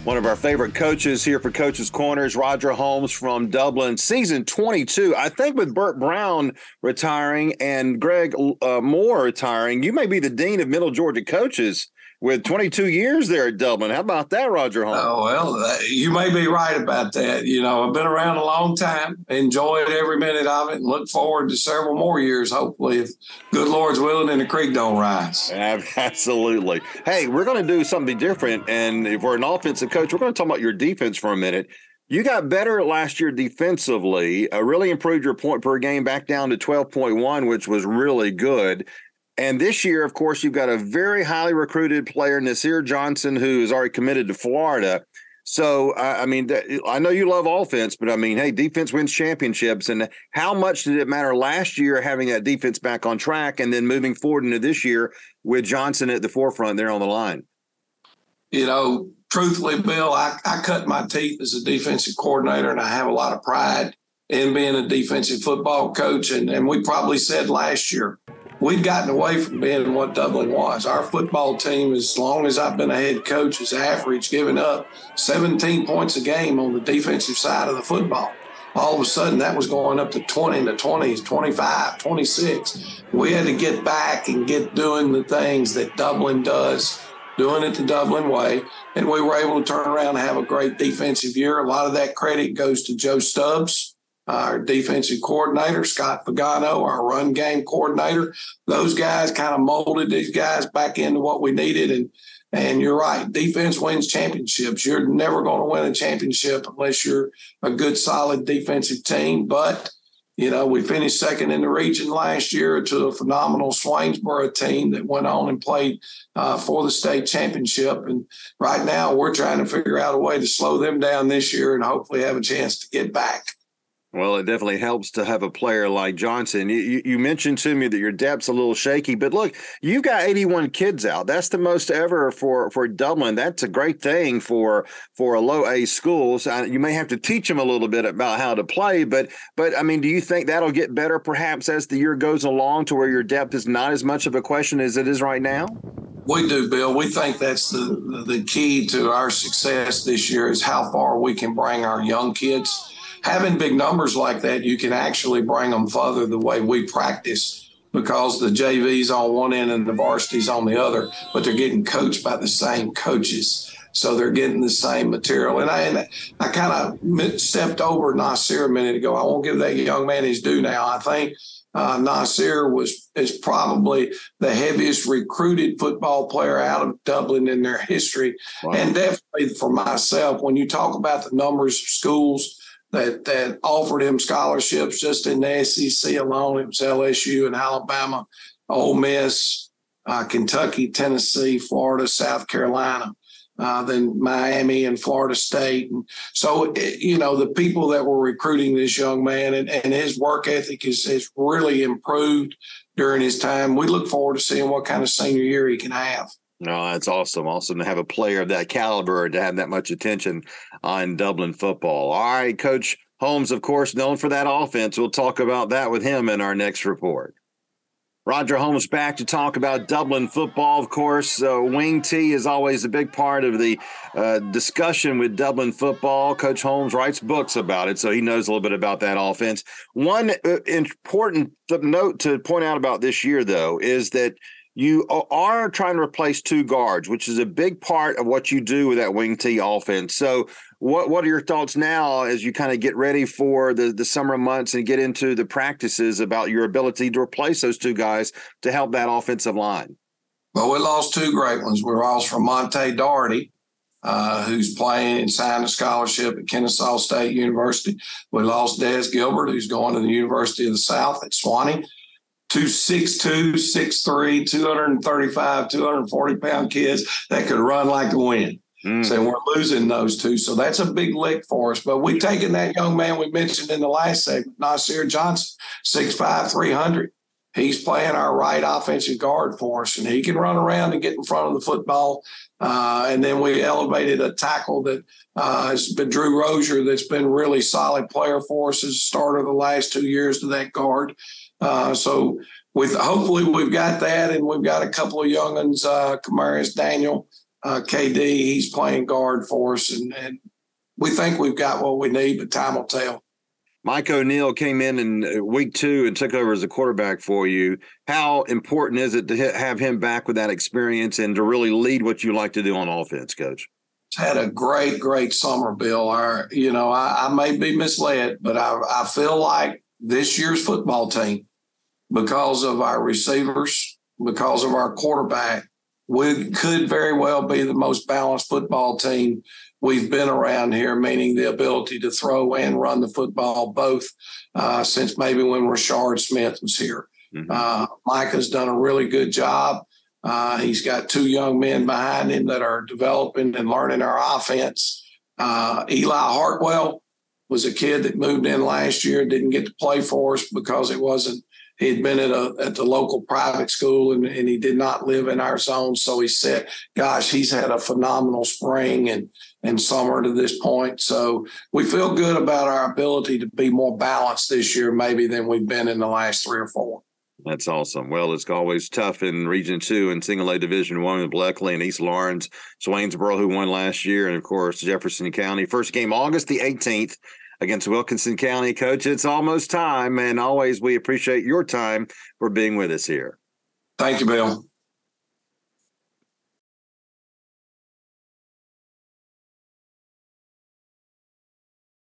One of our favorite coaches here for Coach's Corners, Roger Holmes from Dublin, season 22. I think with Burt Brown retiring and Greg Moore retiring, you may be the dean of Middle Georgia coaches with 22 years there at Dublin. How about that, Roger Holmes? Oh, well, you may be right about that. You know, I've been around a long time, enjoyed every minute of it, and look forward to several more years, hopefully, if good Lord's willing and the creek don't rise. Absolutely. Hey, we're going to do something different, and if we're an offensive coach, we're going to talk about your defense for a minute. You got better last year defensively, really improved your point per game back down to 12.1, which was really good. And this year, of course, you've got a very highly recruited player, Nasir Johnson, who is already committed to Florida. So, I mean, I know you love offense, but I mean, hey, defense wins championships. And how much did it matter last year having that defense back on track and then moving forward into this year with Johnson at the forefront there on the line? You know, truthfully, Bill, I cut my teeth as a defensive coordinator, and I have a lot of pride in being a defensive football coach. And we probably said last year, we've gotten away from being what Dublin was. Our football team, as long as I've been a head coach, has averaged giving up 17 points a game on the defensive side of the football. All of a sudden, that was going up to 20 in the 20s, 25, 26. We had to get back and get doing the things that Dublin does, doing it the Dublin way, and we were able to turn around and have a great defensive year. A lot of that credit goes to Joe Stubbs, our defensive coordinator, Scott Pagano, our run game coordinator. Those guys kind of molded these guys back into what we needed. And you're right, defense wins championships. You're never going to win a championship unless you're a good, solid defensive team. But, you know, we finished second in the region last year to a phenomenal Swainsboro team that went on and played for the state championship. And right now we're trying to figure out a way to slow them down this year and hopefully have a chance to get back. Well, it definitely helps to have a player like Johnson. You mentioned to me that your depth's a little shaky, but look, you've got 81 kids out. That's the most ever for Dublin. That's a great thing for a low A school. So you may have to teach them a little bit about how to play, but I mean, do you think that'll get better perhaps as the year goes along to where your depth is not as much of a question as it is right now? We do, Bill. We think that's the key to our success this year is how far we can bring our young kids. Having big numbers like that, you can actually bring them further the way we practice because the JV's on one end and the varsity's on the other, but they're getting coached by the same coaches. So they're getting the same material. And I kind of stepped over Nasir a minute ago. I won't give that young man his due now. I think Nasir is probably the heaviest recruited football player out of Dublin in their history. Wow. And definitely for myself, when you talk about the numbers of schools that offered him scholarships just in the SEC alone. It was LSU and Alabama, Ole Miss, Kentucky, Tennessee, Florida, South Carolina, then Miami and Florida State. And so, you know, the people that were recruiting this young man and his work ethic has really improved during his time. We look forward to seeing what kind of senior year he can have. No, that's awesome. Awesome to have a player of that caliber and to have that much attention on Dublin football. All right, Coach Holmes, of course, known for that offense. We'll talk about that with him in our next report. Roger Holmes back to talk about Dublin football. Of course, wing T is always a big part of the discussion with Dublin football. Coach Holmes writes books about it, so he knows a little bit about that offense. One important note to point out about this year, though, is that you are trying to replace two guards, which is a big part of what you do with that wing T offense. So what are your thoughts now as you kind of get ready for the summer months and get into the practices about your ability to replace those two guys to help that offensive line? Well, we lost two great ones. We lost from Monte Doherty, who's playing and signed a scholarship at Kennesaw State University. We lost Des Gilbert, who's going to the University of the South at Swanee. 6'2", 6'3", 235, 240-pound kids that could run like the wind. So we're losing those two. So that's a big lick for us. But we've taken that young man we mentioned in the last segment, Nasir Johnson, 6'5", 300. He's playing our right offensive guard for us, and he can run around and get in front of the football. And then we elevated a tackle that has been Drew Rozier that's been a really solid player for us as a starter the last 2 years to that guard. So hopefully we've got that, and we've got a couple of young ones, Kamarius Daniel KD, he's playing guard for us, and we think we've got what we need, but time will tell. Mike O'Neill came in week 2 and took over as a quarterback for you. How important is it to have him back with that experience and to really lead what you like to do on offense, Coach? Had a great summer, Bill. I may be misled, but I feel like this year's football team, because of our receivers, because of our quarterback, we could very well be the most balanced football team we've been around here, meaning the ability to throw and run the football both since maybe when Rashard Smith was here. Mm-hmm. Micah's done a really good job. He's got 2 young men behind him that are developing and learning our offense. Eli Hartwell was a kid that moved in last year, didn't get to play for us because he had been at the local private school and he did not live in our zone. So he said, gosh, he's had a phenomenal spring and summer to this point. So we feel good about our ability to be more balanced this year, maybe than we've been in the last 3 or 4. That's awesome. Well, it's always tough in Region 2 and Single A Division 1 with Bleckley and East Lawrence, Swainsboro, who won last year, and, of course, Jefferson County. First game August the 18th against Wilkinson County. Coach, it's almost time, and always we appreciate your time for being with us here. Thank you, Bill.